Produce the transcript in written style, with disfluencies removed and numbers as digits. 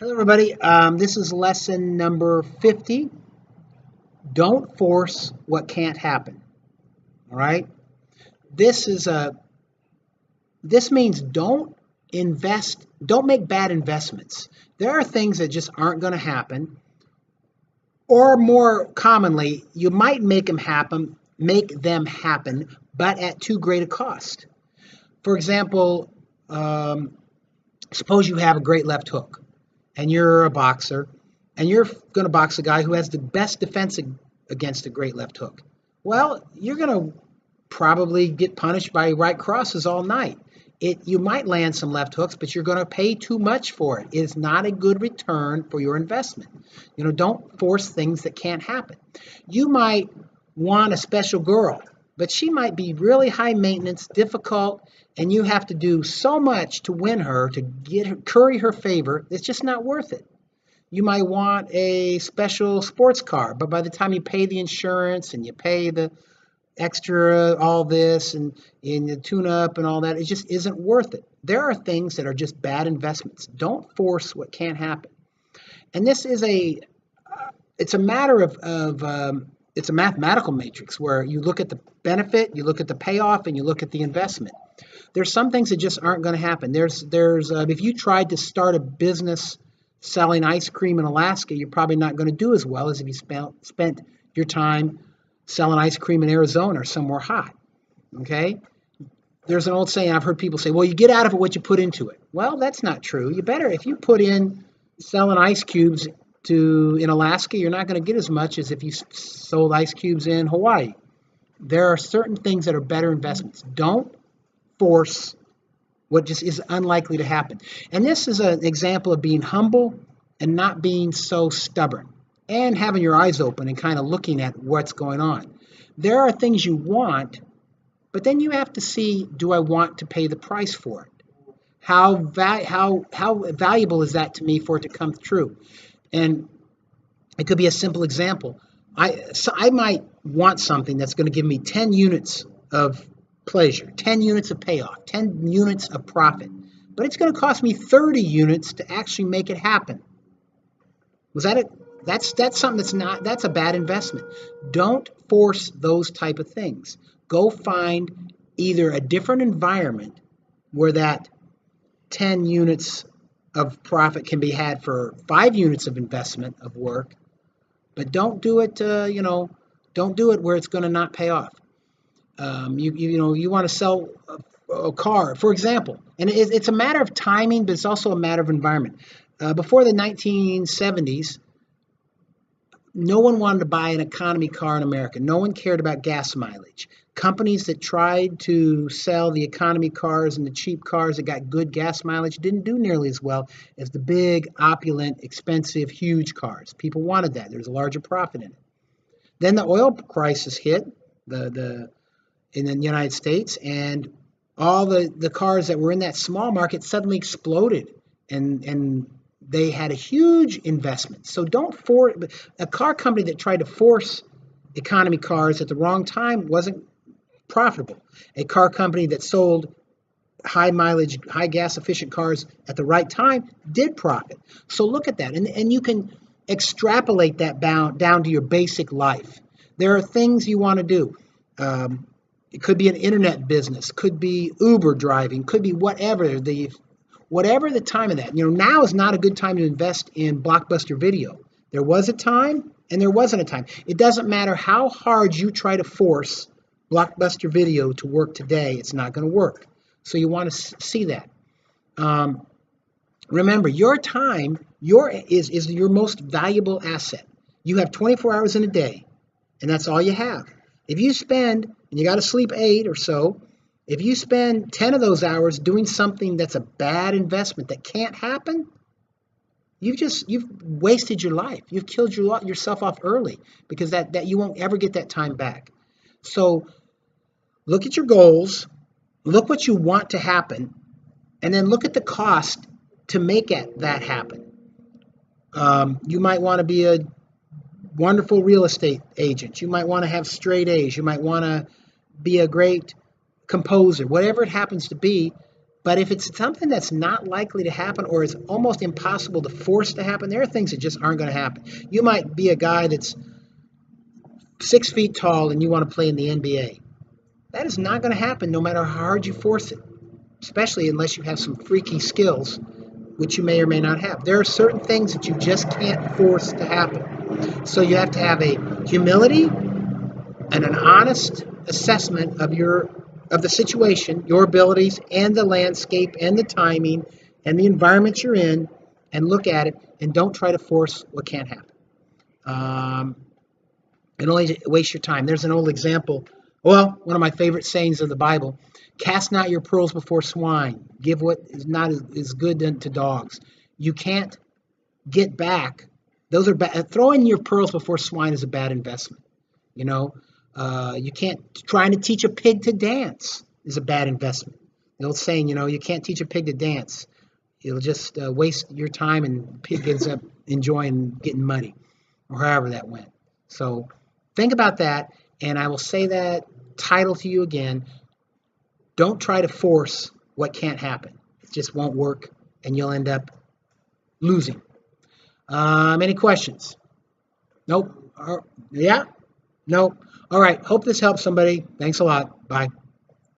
Hello, everybody. This is lesson number 50. Don't force what can't happen. All right. This is a. This means don't invest. Don't make bad investments. There are things that just aren't going to happen, or more commonly, you might make them happen. Make them happen, but at too great a cost. For example, um, suppose you have a great left hook, and you're a boxer, and you're going to box a guy who has the best defense against a great left hook. Well, you're going to probably get punished by right crosses all night. You might land some left hooks, but you're going to pay too much for it. It is not a good return for your investment. Don't force things that can't happen. You might want a special girl, but she might be really high maintenance, difficult, and you have to do so much to win her, to get her, curry her favor. It's just not worth it. You might want a special sports car, but by the time you pay the insurance and you pay the extra, all this and the tune up and all that, it just isn't worth it. There are things that are just bad investments. Don't force what can't happen. And this is it's a matter of it's a mathematical matrix where you look at the benefit, you look at the payoff, and you look at the investment. There's some things that just aren't going to happen. There's if you tried to start a business selling ice cream in Alaska, you're probably not going to do as well as if you spent your time selling ice cream in Arizona or somewhere hot. Okay? There's an old saying I've heard people say, well, you get out of it what you put into it. Well, that's not true. You better, if you put in selling ice cubes in Alaska, you're not going to get as much as if you sold ice cubes in Hawaii. There are certain things that are better investments. Don't force what just is unlikely to happen. And this is an example of being humble and not being so stubborn and having your eyes open and kind of looking at what's going on. There are things you want, but then you have to see, do I want to pay the price for it? How valuable is that to me for it to come true? And it could be a simple example. I might want something that's going to give me 10 units of pleasure, 10 units of payoff, 10 units of profit, but it's going to cost me 30 units to actually make it happen. Was that it? That's something that's a bad investment. Don't force those type of things. Go find either a different environment where that 10 units of profit can be had for 5 units of investment of work, but don't do it. Don't do it where it's going to not pay off. You want to sell a car, for example, and it's a matter of timing, but it's also a matter of environment. Before the 1970s, no one wanted to buy an economy car in America. No one cared about gas mileage. Companies that tried to sell the economy cars and the cheap cars that got good gas mileage didn't do nearly as well as the big, opulent, expensive, huge cars. People wanted that. There's a larger profit in it. Then the oil crisis hit in the United States, and all the cars that were in that small market suddenly exploded, and they had a huge investment. So don't force a car company that tried to force economy cars at the wrong time wasn't profitable. A car company that sold high mileage, high gas efficient cars at the right time did profit. So look at that, and you can extrapolate that down to your basic life. There are things you want to do. It could be an internet business, could be Uber driving, could be whatever the time of that. Now is not a good time to invest in Blockbuster Video. There was a time and there wasn't a time. It doesn't matter how hard you try to force Blockbuster Video to work today, it's not going to work. So you want to see that. Remember, your time is your most valuable asset. You have 24 hours in a day, and that's all you have. If you spend, and you got to sleep 8 or so, if you spend 10 of those hours doing something that's a bad investment that can't happen, you've wasted your life. You've killed yourself off early because that you won't ever get that time back. So look at your goals, look what you want to happen, and then look at the cost to make that happen. You might want to be a wonderful real estate agent. You might want to have straight A's. You might want to be a great composer. Whatever it happens to be, But if it's something that's not likely to happen or is almost impossible to force to happen, there are things that just aren't going to happen. You might be a guy that's 6 feet tall and you want to play in the NBA. That is not going to happen no matter how hard you force it, especially unless you have some freaky skills, which you may or may not have. There are certain things that you just can't force to happen. So you have to have a humility and an honest assessment of the situation, your abilities, and the landscape, and the timing, and the environment you're in, and look at it, and don't try to force what can't happen. And only waste your time. There's an old example. Well, one of my favorite sayings of the Bible: "Cast not your pearls before swine. Give what is not as good to dogs." You can't get back. Those are bad. Throwing your pearls before swine is a bad investment. You know, you can't. Trying to teach a pig to dance is a bad investment. The old saying, you can't teach a pig to dance. It'll just waste your time, and the pig ends up enjoying getting money, or however that went. So think about that, and I will say that title to you again. Don't try to force what can't happen. It just won't work, and you'll end up losing. Any questions? Nope. Yeah? Nope. All right. Hope this helps somebody. Thanks a lot. Bye.